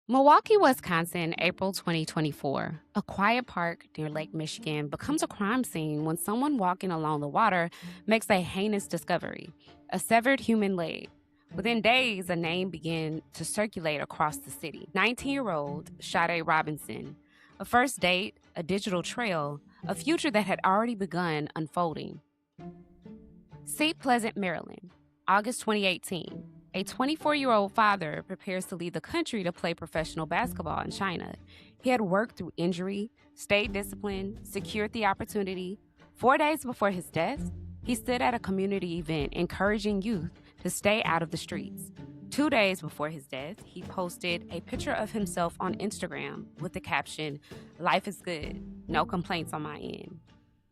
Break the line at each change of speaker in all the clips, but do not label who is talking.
Milwaukee, Wisconsin, April 2024. A quiet park near Lake Michigan becomes a crime scene when someone walking along the water makes a heinous discovery: a severed human leg. Within days, a name began to circulate across the city: 19-year-old Sade Robinson. A first date, a digital trail, a future that had already begun unfolding. St. Pleasant, Maryland, August 2018. A 24-year-old father prepares to leave the country to play professional basketball in China. He had worked through injury, stayed disciplined, secured the opportunity. 4 days before his death, he stood at a community event encouraging youth to stay out of the streets. 2 days before his death, he posted a picture of himself on Instagram with the caption, "Life is good, no complaints on my end."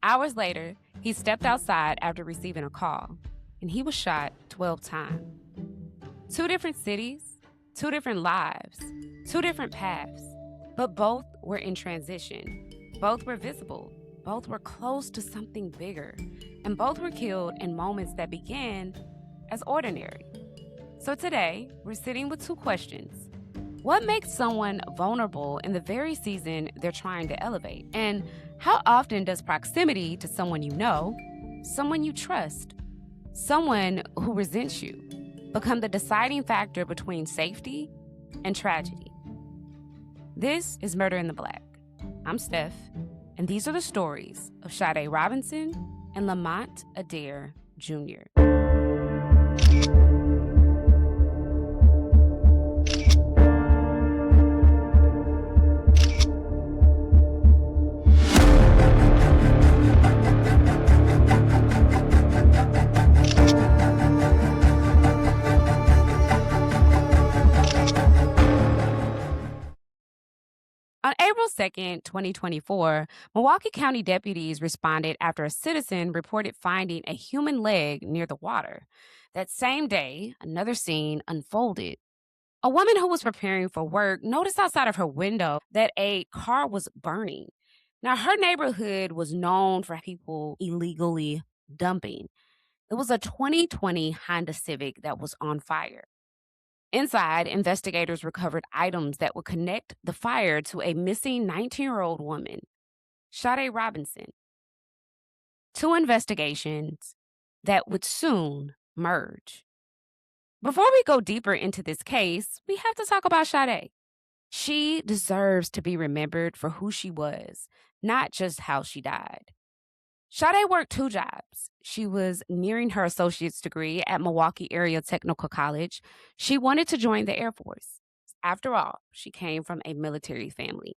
Hours later, he stepped outside after receiving a call, and he was shot 12 times. Two different cities, two different lives, two different paths, but both were in transition. Both were visible, both were close to something bigger, and both were killed in moments that began as ordinary. So today, we're sitting with two questions. What makes someone vulnerable in the very season they're trying to elevate? And how often does proximity to someone you know, someone you trust, someone who resents you, become the deciding factor between safety and tragedy? This is Murder in the Black. I'm Steph, and these are the stories of Sade Robinson and Lamont Adaire Jr. On April 2nd, 2024, Milwaukee County deputies responded after a citizen reported finding a human leg near the water. That same day, another scene unfolded. A woman who was preparing for work noticed outside of her window that a car was burning. Now, her neighborhood was known for people illegally dumping. It was a 2020 Honda Civic that was on fire. Inside, investigators recovered items that would connect the fire to a missing 19-year-old woman, Sade Robinson. Two investigations that would soon merge. Before we go deeper into this case, we have to talk about Sade. She deserves to be remembered for who she was, not just how she died. Sade worked two jobs. She was nearing her associate's degree at Milwaukee Area Technical College. She wanted to join the Air Force. After all, she came from a military family.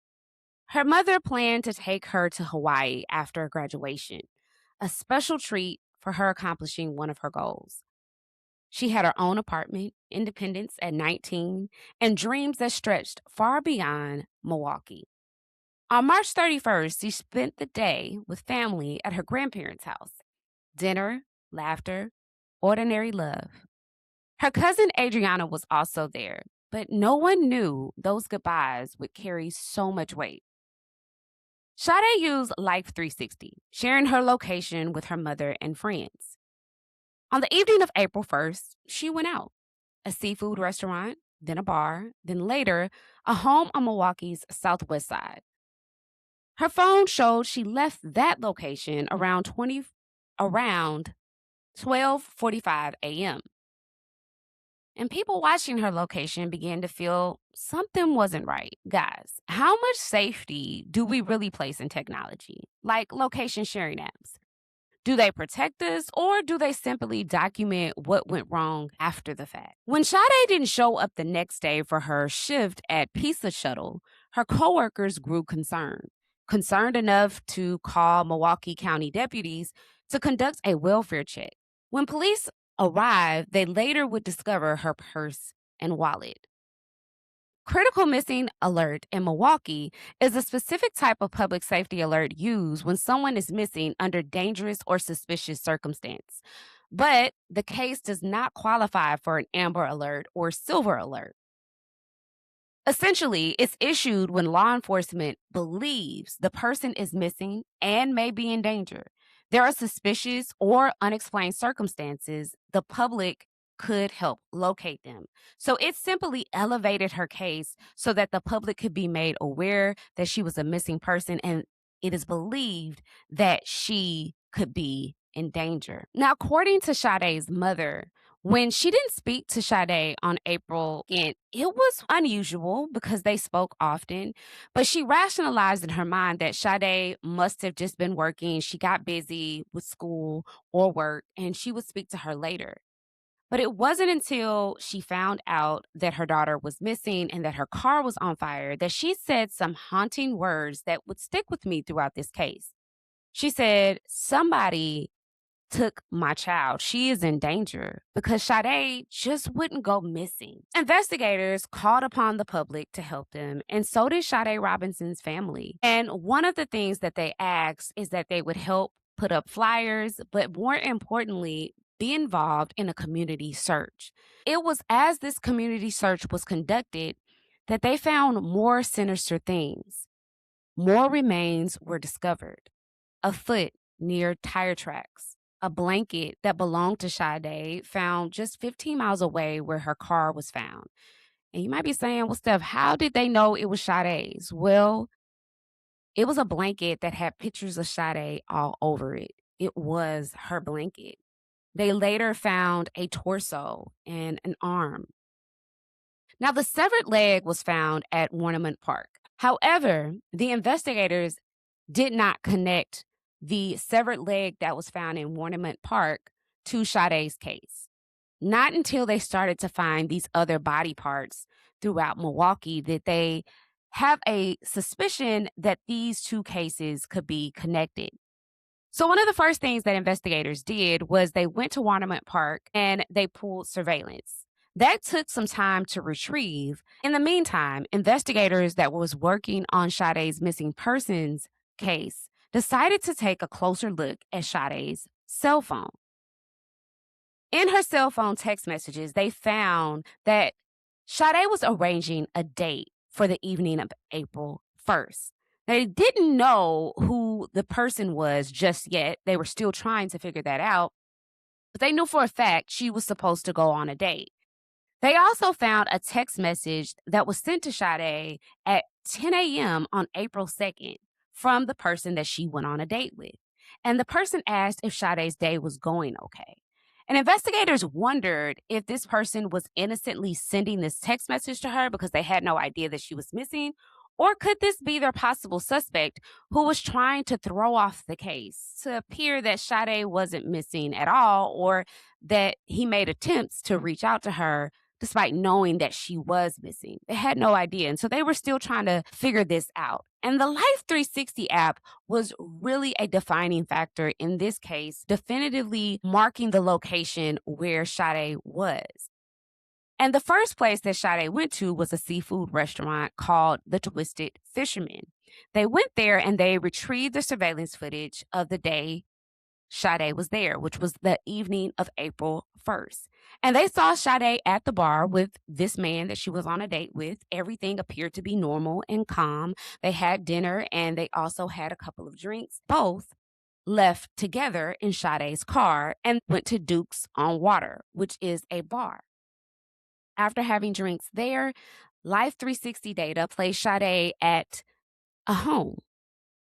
Her mother planned to take her to Hawaii after graduation, a special treat for her accomplishing one of her goals. She had her own apartment, independence at 19, and dreams that stretched far beyond Milwaukee. On March 31st, she spent the day with family at her grandparents' house. Dinner, laughter, ordinary love. Her cousin Adriana was also there, but no one knew those goodbyes would carry so much weight. Sade used Life 360, sharing her location with her mother and friends. On the evening of April 1st, she went out. A seafood restaurant, then a bar, then later, a home on Milwaukee's southwest side. Her phone showed she left that location around 12:45 a.m. And people watching her location began to feel something wasn't right. Guys, how much safety do we really place in technology, like location sharing apps? Do they protect us, or do they simply document what went wrong after the fact? When Sade didn't show up the next day for her shift at Pizza Shuttle, her coworkers grew concerned enough to call Milwaukee County deputies to conduct a welfare check. When police arrived, they later would discover her purse and wallet. Critical missing alert in Milwaukee is a specific type of public safety alert used when someone is missing under dangerous or suspicious circumstance. But the case does not qualify for an Amber Alert or Silver Alert. Essentially, it's issued when law enforcement believes the person is missing and may be in danger. There are suspicious or unexplained circumstances the public could help locate them. So it simply elevated her case so that the public could be made aware that she was a missing person, and it is believed that she could be in danger. Now, according to Sade's mother, when she didn't speak to Sade on April 2nd, it was unusual because they spoke often, but she rationalized in her mind that Sade must have just been working. She got busy with school or work, and she would speak to her later. But it wasn't until she found out that her daughter was missing and that her car was on fire that she said some haunting words that would stick with me throughout this case. She said, "Somebody took my child. She is in danger," because Sade just wouldn't go missing. Investigators called upon the public to help them, and so did Sade Robinson's family. And one of the things that they asked is that they would help put up flyers, but more importantly, be involved in a community search. It was as this community search was conducted that they found more sinister things. More remains were discovered. A foot near tire tracks. A blanket that belonged to Sade found just 15 miles away where her car was found. And you might be saying, well, Steph, how did they know it was Sade's? Well, it was a blanket that had pictures of Sade all over it. It was her blanket. They later found a torso and an arm. Now, the severed leg was found at Ornament Park. However, the investigators did not connect the severed leg that was found in Ornament Park to Sade's case. Not until they started to find these other body parts throughout Milwaukee did they have a suspicion that these two cases could be connected. So one of the first things that investigators did was they went to Ornament Park and they pulled surveillance. That took some time to retrieve. In the meantime, investigators that was working on Sade's missing persons case decided to take a closer look at Sade's cell phone. In her cell phone text messages, they found that Sade was arranging a date for the evening of April 1st. They didn't know who the person was just yet. They were still trying to figure that out. But they knew for a fact she was supposed to go on a date. They also found a text message that was sent to Sade at 10 a.m. on April 2nd from the person that she went on a date with. And the person asked if Sade's day was going okay. And investigators wondered if this person was innocently sending this text message to her because they had no idea that she was missing, or could this be their possible suspect who was trying to throw off the case to appear that Sade wasn't missing at all, or that he made attempts to reach out to her despite knowing that she was missing? They had no idea. And so they were still trying to figure this out. And the Life 360 app was really a defining factor in this case, definitively marking the location where Sade was. And the first place that Sade went to was a seafood restaurant called the Twisted Fisherman. They went there and they retrieved the surveillance footage of the day Sade was there, which was the evening of April 1st. And they saw Sade at the bar with this man that she was on a date with. Everything appeared to be normal and calm. They had dinner and they also had a couple of drinks. Both left together in Sade's car and went to Duke's on Water, which is a bar. After having drinks there, Life 360 data placed Sade at a home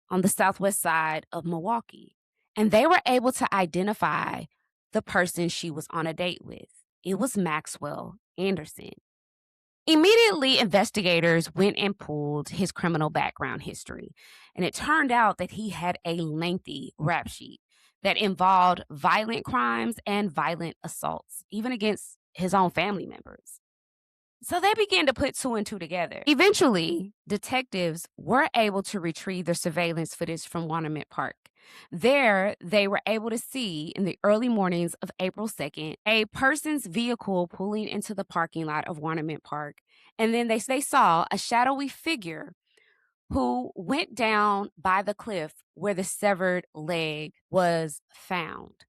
on the southwest side of Milwaukee. And they were able to identify the person she was on a date with. It was Maxwell Anderson. Immediately, investigators went and pulled his criminal background history. And it turned out that he had a lengthy rap sheet that involved violent crimes and violent assaults, even against his own family members. So they began to put two and two together. Eventually, detectives were able to retrieve the surveillance footage from Ornament Park. There, they were able to see in the early mornings of April 2nd, a person's vehicle pulling into the parking lot of Ornament Park. And then they saw a shadowy figure who went down by the cliff where the severed leg was found.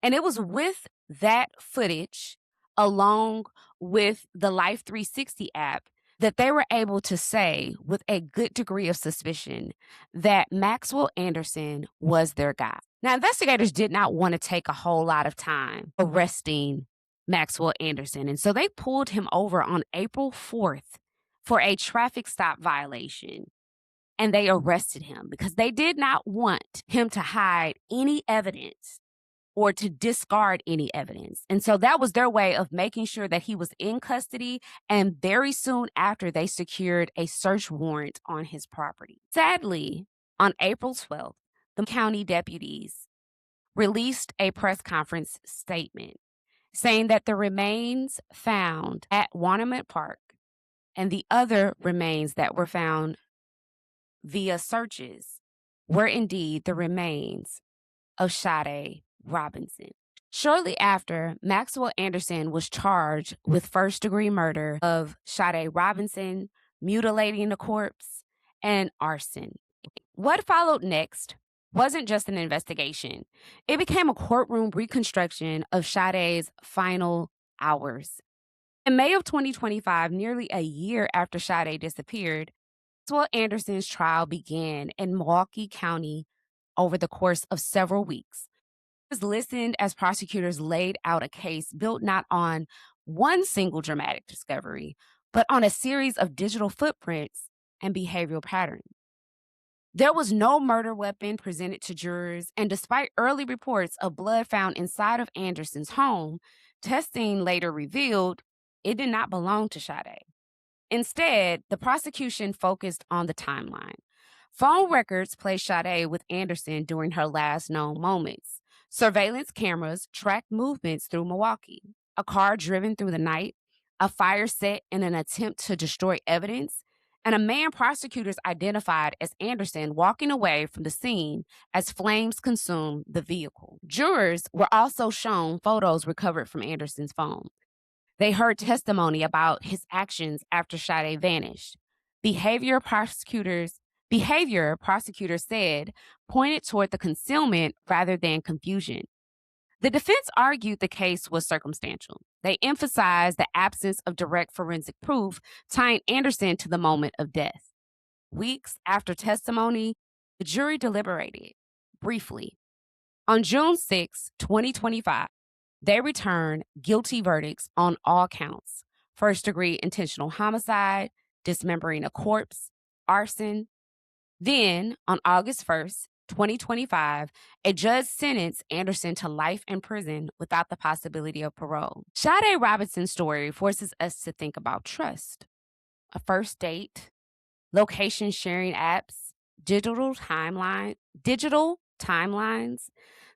And it was with that footage, along with the Life 360 app, that they were able to say with a good degree of suspicion that Maxwell Anderson was their guy. Now, investigators did not want to take a whole lot of time arresting Maxwell Anderson. And so they pulled him over on April 4th for a traffic stop violation. And they arrested him because they did not want him to hide any evidence or to discard any evidence. And so that was their way of making sure that he was in custody. And very soon after, they secured a search warrant on his property. Sadly, on April 12th, the county deputies released a press conference statement saying that the remains found at Wanamac Park and the other remains that were found via searches were indeed the remains of Sade Robinson. Shortly after, Maxwell Anderson was charged with first-degree murder of Sade Robinson, mutilating the corpse, and arson. What followed next wasn't just an investigation. It became a courtroom reconstruction of Sade's final hours. In May of 2025, nearly a year after Sade disappeared, Maxwell Anderson's trial began in Milwaukee County over the course of several weeks. It was listened as prosecutors laid out a case built not on one single dramatic discovery, but on a series of digital footprints and behavioral patterns. There was no murder weapon presented to jurors, and despite early reports of blood found inside of Anderson's home, testing later revealed it did not belong to Sade. Instead, the prosecution focused on the timeline. Phone records placed Sade with Anderson during her last known moments. Surveillance cameras tracked movements through Milwaukee. A car driven through the night, a fire set in an attempt to destroy evidence, and a man prosecutors identified as Anderson walking away from the scene as flames consumed the vehicle. Jurors were also shown photos recovered from Anderson's phone. They heard testimony about his actions after Sade vanished. Behavior prosecutors said pointed toward the concealment rather than confusion. The defense argued the case was circumstantial. They emphasized the absence of direct forensic proof tying Anderson to the moment of death. Weeks after testimony, the jury deliberated briefly. On June 6, 2025, they returned guilty verdicts on all counts: first-degree intentional homicide, dismembering a corpse, arson. Then, on August 1st, 2025, a judge sentenced Anderson to life in prison without the possibility of parole. Sade Robinson's story forces us to think about trust. A first date, location sharing apps, digital timelines,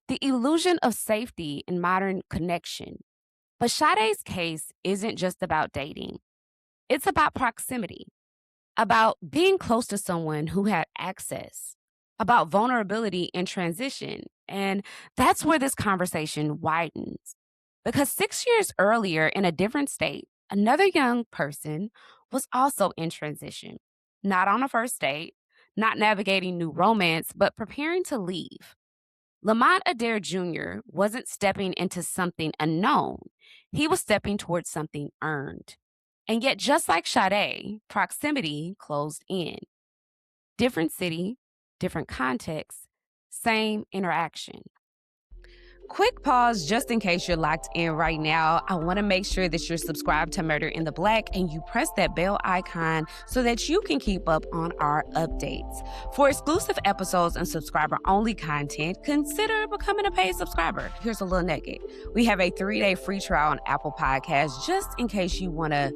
the illusion of safety in modern connection. But Sade's case isn't just about dating. It's about proximity, about being close to someone who had access, about vulnerability in transition. And that's where this conversation widens. Because 6 years earlier, in a different state, another young person was also in transition, not on a first date, not navigating new romance, but preparing to leave. Lamont Adaire Jr. wasn't stepping into something unknown. He was stepping towards something earned. And yet, just like Sade, proximity closed in. Different city, different context, same interaction. Quick pause just in case you're locked in right now. I want to make sure that you're subscribed to Murder in the Black and you press that bell icon so that you can keep up on our updates. For exclusive episodes and subscriber-only content, consider becoming a paid subscriber. Here's a little nugget. We have a 3-day free trial on Apple Podcasts just in case you want to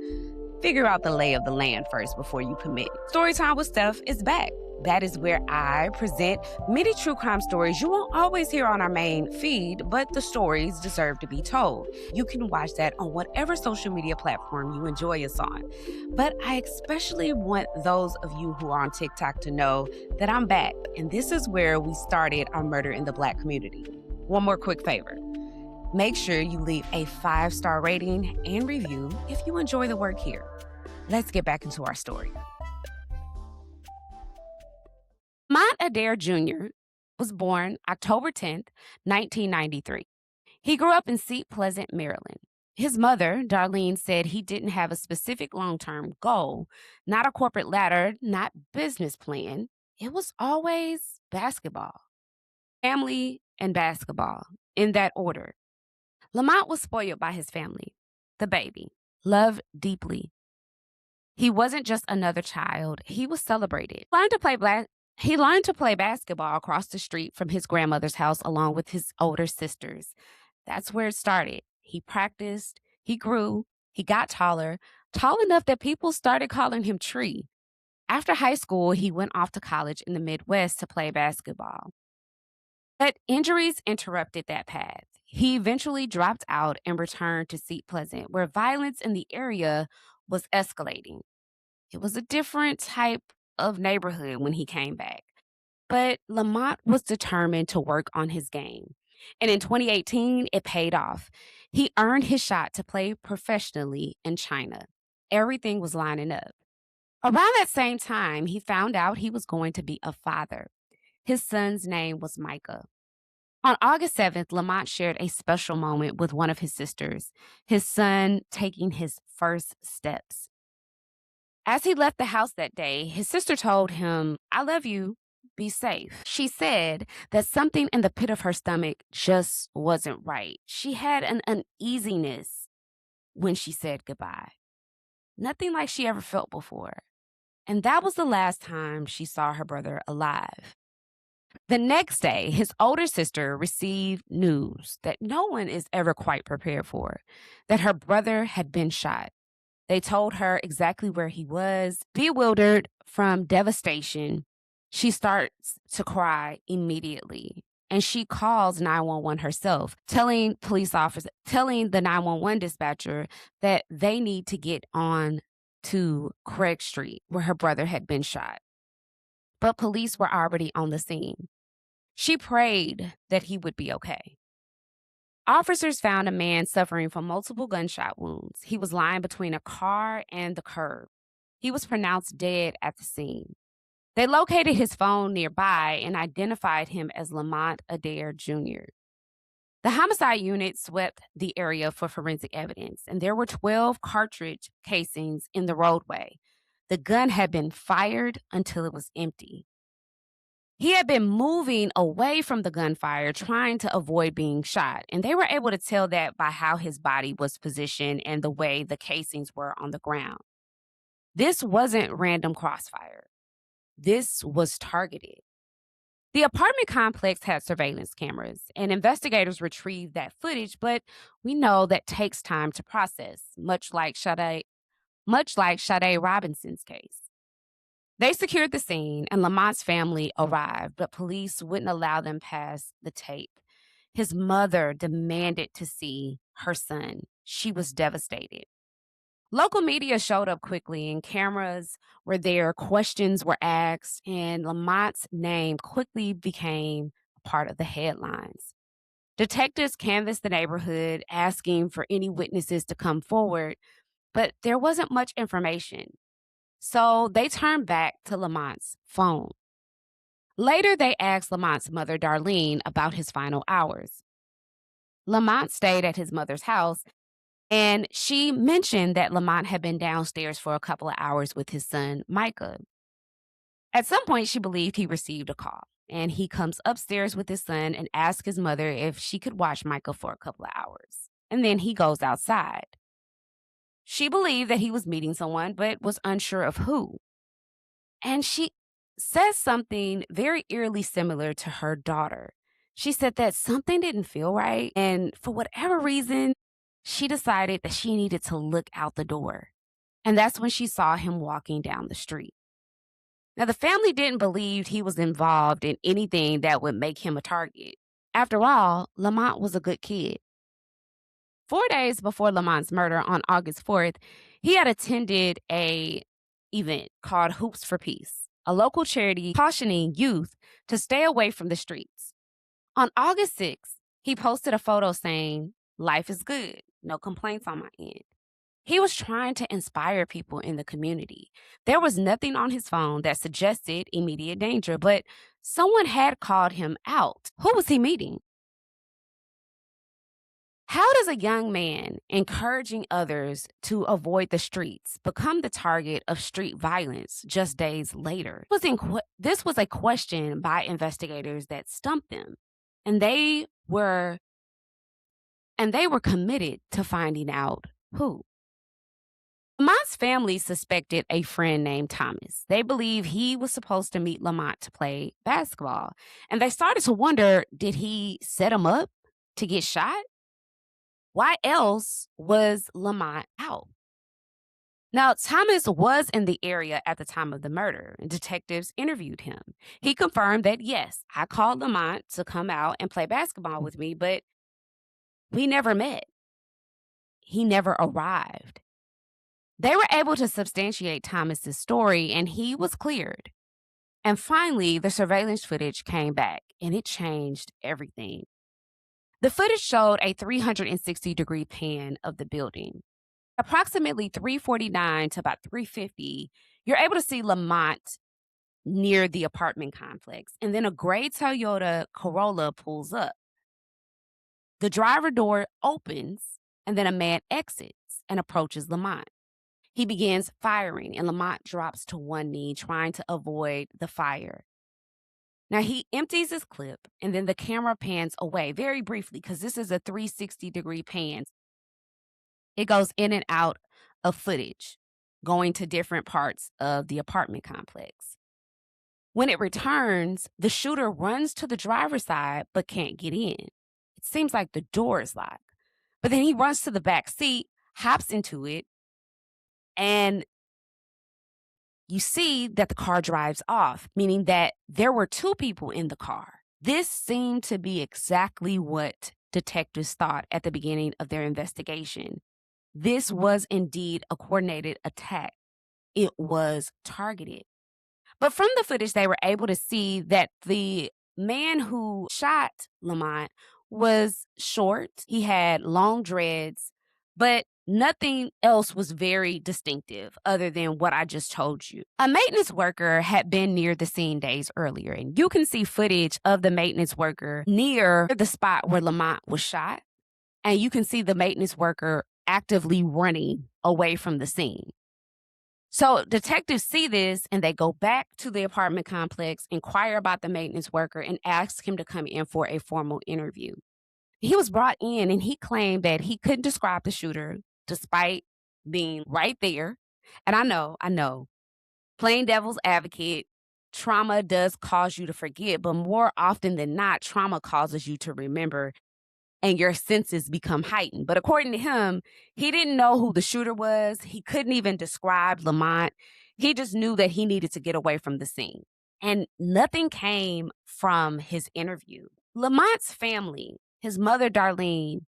figure out the lay of the land first before you commit. Storytime with Steph is back. That is where I present many true crime stories you won't always hear on our main feed, but the stories deserve to be told. You can watch that on whatever social media platform you enjoy us on. But I especially want those of you who are on TikTok to know that I'm back, and this is where we started our Murder in the Black community. One more quick favor. Make sure you leave a 5-star rating and review if you enjoy the work here. Let's get back into our story. Lamont Adaire Jr. was born October 10th, 1993. He grew up in Seat Pleasant, Maryland. His mother, Darlene, said he didn't have a specific long-term goal, not a corporate ladder, not business plan. It was always basketball. Family and basketball, in that order. Lamont was spoiled by his family, the baby, loved deeply. He wasn't just another child, he was celebrated. He learned to play basketball across the street from his grandmother's house along with his older sisters. That's where it started. He practiced, he grew, he got taller, tall enough that people started calling him Tree. After high school, he went off to college in the Midwest to play basketball. But injuries interrupted that path. He eventually dropped out and returned to Seat Pleasant, where violence in the area was escalating. It was a different type of neighborhood when he came back. But Lamont was determined to work on his game. And in 2018, it paid off. He earned his shot to play professionally in China. Everything was lining up. Around that same time, he found out he was going to be a father. His son's name was Micah. On August 7th, Lamont shared a special moment with one of his sisters, his son taking his first steps. As he left the house that day, his sister told him, "I love you. Be safe." She said that something in the pit of her stomach just wasn't right. She had an uneasiness when she said goodbye. Nothing like she ever felt before. And that was the last time she saw her brother alive. The next day, his older sister received news that no one is ever quite prepared for, that her brother had been shot. They told her exactly where he was. Bewildered from devastation, she starts to cry immediately. And she calls 911 herself, telling the 911 dispatcher that they need to get on to Craig Street, where her brother had been shot. But police were already on the scene. She prayed that he would be okay. Officers found a man suffering from multiple gunshot wounds. He was lying between a car and the curb. He was pronounced dead at the scene. They located his phone nearby and identified him as Lamont Adaire Jr. The homicide unit swept the area for forensic evidence, and there were 12 cartridge casings in the roadway. The gun had been fired until it was empty. He had been moving away from the gunfire, trying to avoid being shot, and they were able to tell that by how his body was positioned and the way the casings were on the ground. This wasn't random crossfire. This was targeted. The apartment complex had surveillance cameras, and investigators retrieved that footage, but we know that takes time to process, much like Sade Robinson's case. They secured the scene, and Lamont's family arrived, but police wouldn't allow them past the tape. His mother demanded to see her son. She was devastated. Local media showed up quickly, and cameras were there, questions were asked, and Lamont's name quickly became a part of the headlines. Detectives canvassed the neighborhood, asking for any witnesses to come forward, but there wasn't much information. So they turned back to Lamont's phone. Later, they asked Lamont's mother, Darlene, about his final hours. Lamont stayed at his mother's house, and she mentioned that Lamont had been downstairs for a couple of hours with his son, Micah. At some point, she believed he received a call, and he comes upstairs with his son and asks his mother if she could watch Micah for a couple of hours. And then he goes outside. She believed that he was meeting someone, but was unsure of who. And she says something very eerily similar to her daughter. She said that something didn't feel right, and for whatever reason, she decided that she needed to look out the door. And that's when she saw him walking down the street. Now, the family didn't believe he was involved in anything that would make him a target. After all, Lamont was a good kid. 4 days before Lamont's murder on August 4th, he had attended an event called Hoops for Peace, a local charity cautioning youth to stay away from the streets. On August 6th, he posted a photo saying, "Life is good, no complaints on my end." He was trying to inspire people in the community. There was nothing on his phone that suggested immediate danger, but someone had called him out. Who was he meeting? How does a young man encouraging others to avoid the streets become the target of street violence just days later? This was a question by investigators that stumped them, and they were and they were committed to finding out who. Lamont's family suspected a friend named Thomas. They believe he was supposed to meet Lamont to play basketball. And they started to wonder, did he set him up to get shot? Why else was Lamont out? Now, Thomas was in the area at the time of the murder, and detectives interviewed him. He confirmed that, yes, I called Lamont to come out and play basketball with me, but we never met. He never arrived. They were able to substantiate Thomas's story, and he was cleared. And finally, the surveillance footage came back, and it changed everything. The footage showed a 360-degree pan of the building. Approximately 349 to about 350, you're able to see Lamont near the apartment complex, and then a gray Toyota Corolla pulls up. The driver door opens, and then a man exits and approaches Lamont. He begins firing, and Lamont drops to one knee, trying to avoid the fire. Now, he empties his clip, and then the camera pans away very briefly because this is a 360-degree pan. It goes in and out of footage, going to different parts of the apartment complex. When it returns, the shooter runs to the driver's side but can't get in. It seems like the door is locked. But then he runs to the back seat, hops into it, and you see that the car drives off, meaning that there were two people in the car. This seemed to be exactly what detectives thought at the beginning of their investigation. This was indeed a coordinated attack. It was targeted. But from the footage, they were able to see that the man who shot Lamont was short. He had long dreads, but nothing else was very distinctive other than what I just told you. A maintenance worker had been near the scene days earlier, and you can see footage of the maintenance worker near the spot where Lamont was shot, and you can see the maintenance worker actively running away from the scene. So detectives see this, and they go back to the apartment complex, inquire about the maintenance worker, and ask him to come in for a formal interview. He was brought in, and he claimed that he couldn't describe the shooter despite being right there. And I know, plain devil's advocate, trauma does cause you to forget, but more often than not, trauma causes you to remember and your senses become heightened. But according to him, he didn't know who the shooter was. He couldn't even describe Lamont. He just knew that he needed to get away from the scene. And nothing came from his interview. Lamont's family, his mother, Darlene,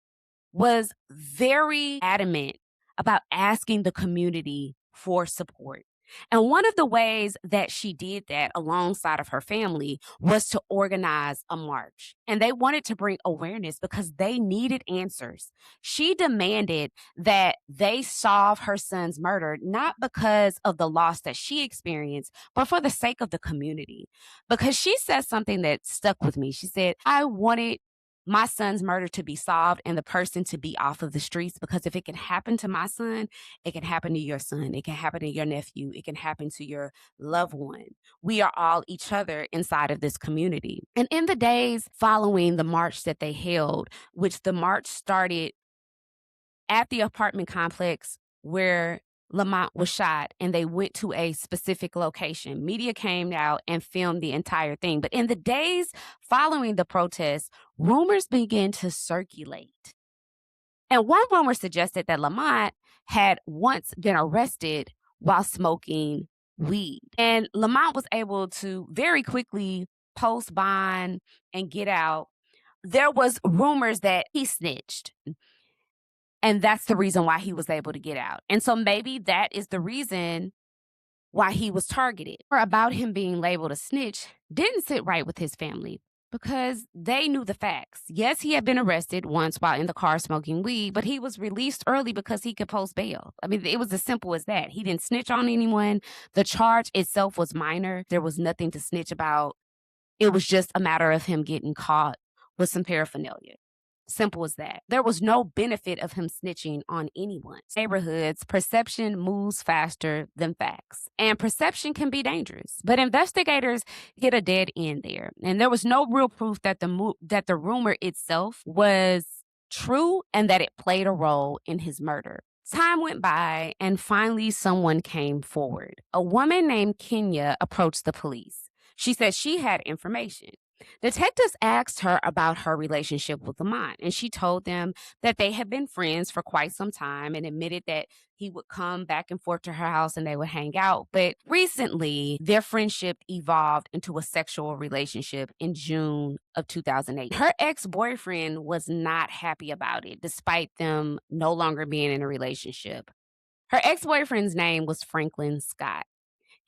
was very adamant about asking the community for support. And one of the ways that she did that alongside of her family was to organize a march. And they wanted to bring awareness because they needed answers. She demanded that they solve her son's murder, not because of the loss that she experienced, but for the sake of the community. Because she said something that stuck with me. She said, I wanted my son's murder to be solved and the person to be off of the streets, because if it can happen to my son, it can happen to your son. It can happen to your nephew. It can happen to your loved one. We are all each other inside of this community. And in the days following the march that they held, which the march started at the apartment complex where Lamont was shot, and they went to a specific location. Media came out and filmed the entire thing. But in the days following the protests, rumors began to circulate. And one rumor suggested that Lamont had once been arrested while smoking weed. And Lamont was able to very quickly post bond and get out. There was rumors that he snitched. And that's the reason why he was able to get out. And so maybe that is the reason why he was targeted. Or about him being labeled a snitch didn't sit right with his family because they knew the facts. Yes, he had been arrested once while in the car smoking weed, but he was released early because he could post bail. I mean, it was as simple as that. He didn't snitch on anyone. The charge itself was minor. There was nothing to snitch about. It was just a matter of him getting caught with some paraphernalia. Simple as that. There was no benefit of him snitching on anyone. Neighborhoods, perception moves faster than facts. And perception can be dangerous. But investigators hit a dead end there. And there was no real proof that the rumor itself was true and that it played a role in his murder. Time went by, and finally, someone came forward. A woman named Kenya approached the police. She said she had information. Detectives asked her about her relationship with Lamont, and she told them that they had been friends for quite some time and admitted that he would come back and forth to her house and they would hang out. But recently, their friendship evolved into a sexual relationship in June of 2008. Her ex boyfriend was not happy about it, despite them no longer being in a relationship. Her ex boyfriend's name was Franklin Scott.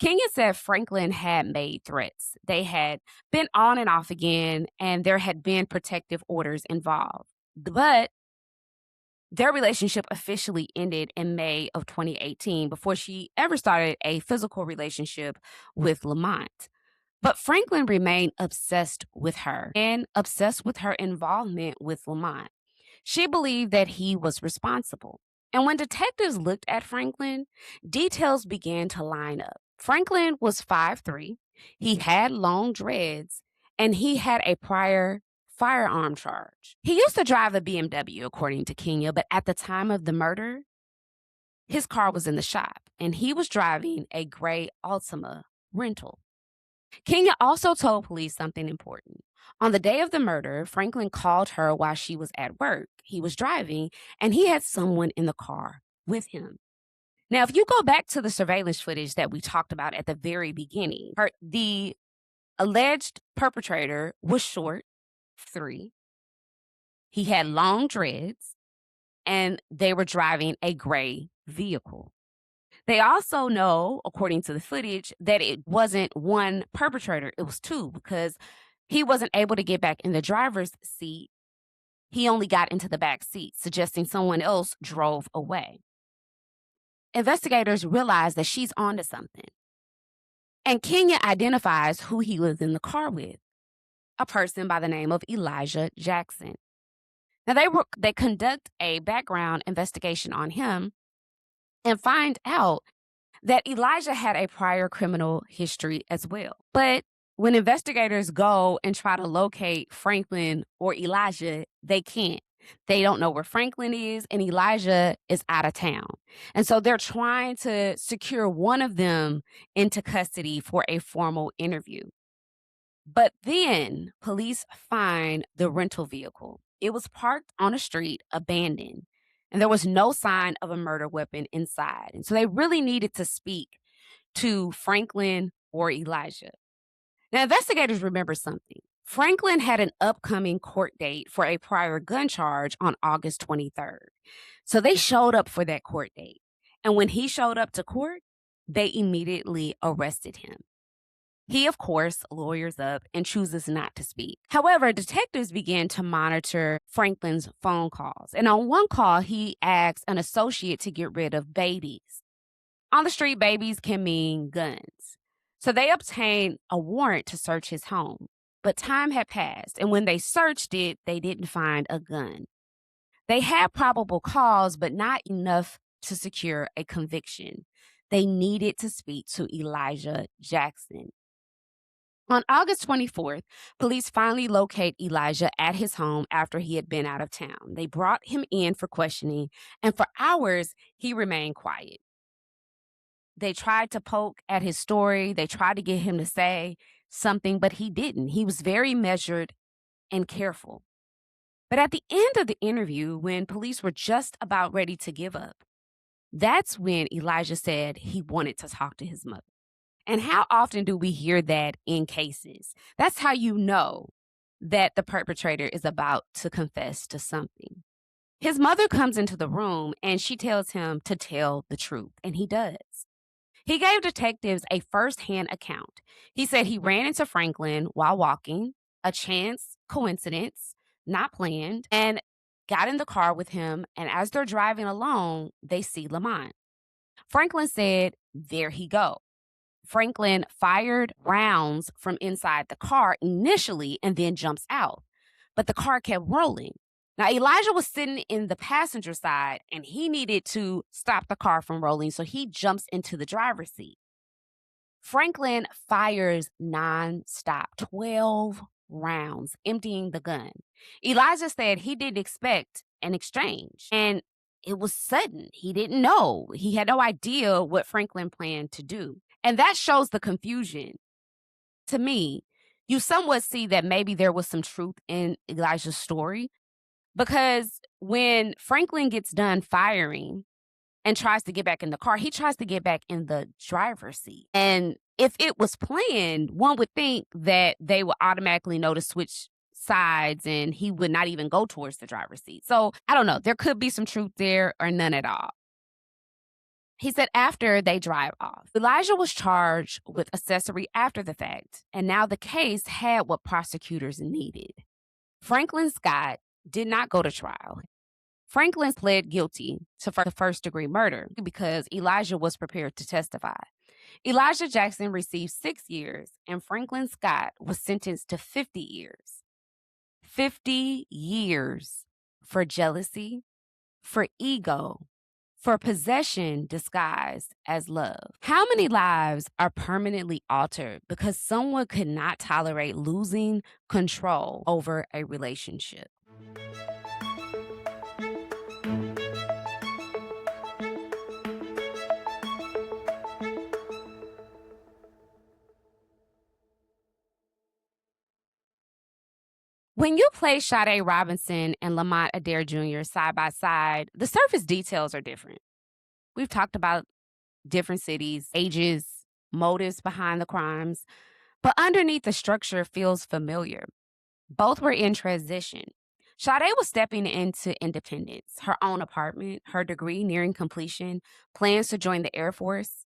Kenya said Franklin had made threats. They had been on and off again, and there had been protective orders involved. But their relationship officially ended in May of 2018 before she ever started a physical relationship with Lamont. But Franklin remained obsessed with her and obsessed with her involvement with Lamont. She believed that he was responsible. And when detectives looked at Franklin, details began to line up. Franklin was 5'3", he had long dreads, and he had a prior firearm charge. He used to drive a BMW, according to Kenya, but at the time of the murder, his car was in the shop, and he was driving a gray Altima rental. Kenya also told police something important. On the day of the murder, Franklin called her while she was at work. He was driving, and he had someone in the car with him. Now, if you go back to the surveillance footage that we talked about at the very beginning, the alleged perpetrator was short, 3. He had long dreads, and they were driving a gray vehicle. They also know, according to the footage, that it wasn't one perpetrator, it was 2, because he wasn't able to get back in the driver's seat. He only got into the back seat, suggesting someone else drove away. Investigators realized that she's onto something. And Kenya identifies who he was in the car with, a person by the name of Elijah Jackson. Now, they conduct a background investigation on him and find out that Elijah had a prior criminal history as well. But when investigators go and try to locate Franklin or Elijah, they can't. They don't know where Franklin is, and Elijah is out of town. And so they're trying to secure one of them into custody for a formal interview. But then police find the rental vehicle. It was parked on a street, abandoned, and there was no sign of a murder weapon inside. And so they really needed to speak to Franklin or Elijah. Now, investigators remember something. Franklin had an upcoming court date for a prior gun charge on August 23rd. So they showed up for that court date. And when he showed up to court, they immediately arrested him. He, of course, lawyers up and chooses not to speak. However, detectives began to monitor Franklin's phone calls. And on one call, he asked an associate to get rid of babies. On the street, babies can mean guns. So they obtained a warrant to search his home. But time had passed, and when they searched it, they didn't find a gun. They had probable cause, but not enough to secure a conviction. They needed to speak to Elijah Jackson. On August 24th, police finally locate Elijah at his home after he had been out of town. They brought him in for questioning, and for hours, he remained quiet. They tried to poke at his story. They tried to get him to say something, but he didn't. He was very measured and careful. But at the end of the interview, when police were just about ready to give up, that's when Elijah said he wanted to talk to his mother. And how often do we hear that in cases? That's how you know that the perpetrator is about to confess to something. His mother comes into the room and she tells him to tell the truth, and he does. He gave detectives a first-hand account. He said he ran into Franklin while walking, a chance coincidence, not planned, and got in the car with him, and as they're driving along, they see Lamont. Franklin said, "There he go." Franklin fired rounds from inside the car initially and then jumps out, but the car kept rolling. Now, Elijah was sitting in the passenger side, and he needed to stop the car from rolling, so he jumps into the driver's seat. Franklin fires nonstop, 12 rounds, emptying the gun. Elijah said he didn't expect an exchange. And it was sudden. He didn't know. He had no idea what Franklin planned to do. And that shows the confusion. To me, you somewhat see that maybe there was some truth in Elijah's story, because when Franklin gets done firing and tries to get back in the car, he tries to get back in the driver's seat. And if it was planned, one would think that they would automatically know to switch sides and he would not even go towards the driver's seat. So I don't know. There could be some truth there or none at all. He said after they drive off, Elijah was charged with accessory after the fact, and now the case had what prosecutors needed. Franklin Scott did not go to trial. Franklin pled guilty to first-degree murder because Elijah was prepared to testify. Elijah Jackson received 6 years, and Franklin Scott was sentenced to 50 years. 50 years for jealousy, for ego, for possession disguised as love. How many lives are permanently altered because someone could not tolerate losing control over a relationship? When you place Sade Robinson and Lamont Adaire Jr. side by side, the surface details are different. We've talked about different cities, ages, motives behind the crimes, but underneath the structure feels familiar. Both were in transition. Sade was stepping into independence, her own apartment, her degree nearing completion, plans to join the Air Force.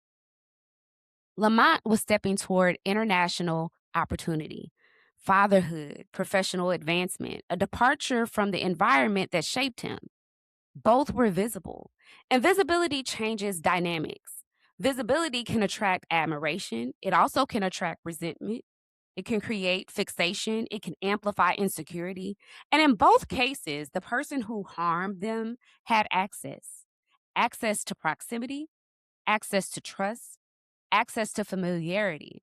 Lamont was stepping toward international opportunity, fatherhood, professional advancement, a departure from the environment that shaped him. Both were visible, and visibility changes dynamics. Visibility can attract admiration. It also can attract resentment. It can create fixation. It can amplify insecurity. And in both cases, the person who harmed them had access to proximity, access to trust, access to familiarity.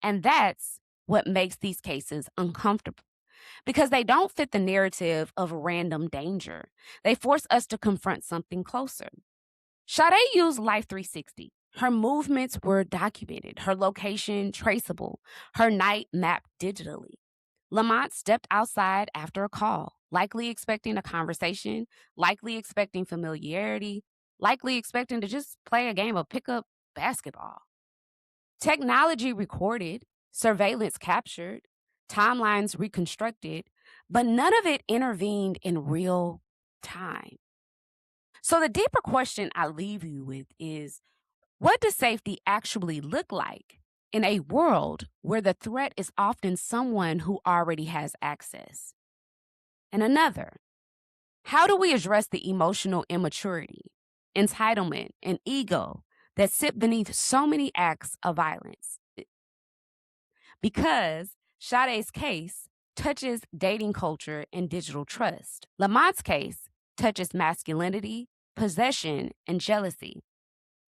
And that's what makes these cases uncomfortable, because they don't fit the narrative of random danger. They force us to confront something closer. Sade used Life 360. Her movements were documented, her location traceable, her night mapped digitally. Lamont stepped outside after a call, likely expecting a conversation, likely expecting familiarity, likely expecting to just play a game of pickup basketball. Technology recorded, surveillance captured, timelines reconstructed, but none of it intervened in real time. So the deeper question I leave you with is, what does safety actually look like in a world where the threat is often someone who already has access? And another, how do we address the emotional immaturity, entitlement, and ego that sit beneath so many acts of violence? Because Sade's case touches dating culture and digital trust. Lamont's case touches masculinity, possession, and jealousy.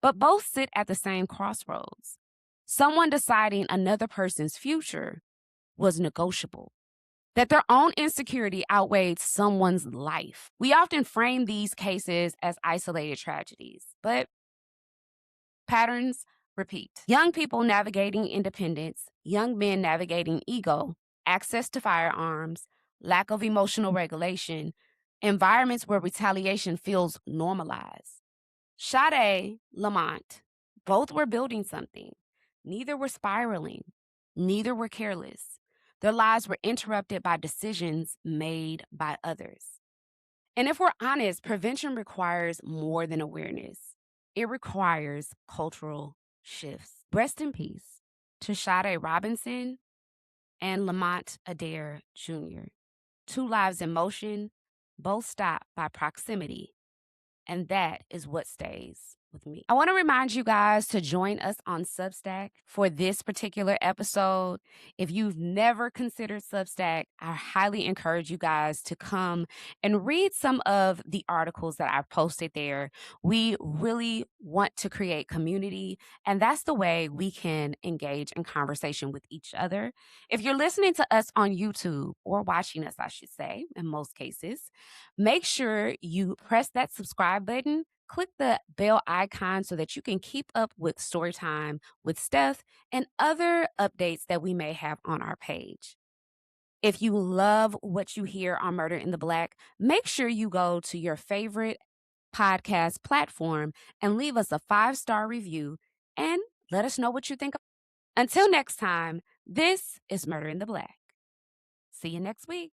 But both sit at the same crossroads. Someone deciding another person's future was negotiable, that their own insecurity outweighed someone's life. We often frame these cases as isolated tragedies, but patterns repeat. Young people navigating independence, young men navigating ego, access to firearms, lack of emotional regulation, environments where retaliation feels normalized. Sade, Lamont, both were building something. Neither were spiraling. Neither were careless. Their lives were interrupted by decisions made by others. And if we're honest, prevention requires more than awareness. It requires cultural shifts. Rest in peace to Sade Robinson and Lamont Adaire Jr. Two lives in motion, both stopped by proximity. And that is what stays with me. I want to remind you guys to join us on Substack for this particular episode. If you've never considered Substack, I highly encourage you guys to come and read some of the articles that I've posted there. We really want to create community, and that's the way we can engage in conversation with each other. If you're listening to us on YouTube, or watching us, I should say, in most cases, make sure you press that subscribe button. Click the bell icon so that you can keep up with Storytime with Steph and other updates that we may have on our page. If you love what you hear on Murder in the Black, make sure you go to your favorite podcast platform and leave us a 5-star review and let us know what you think. Until next time, this is Murder in the Black. See you next week.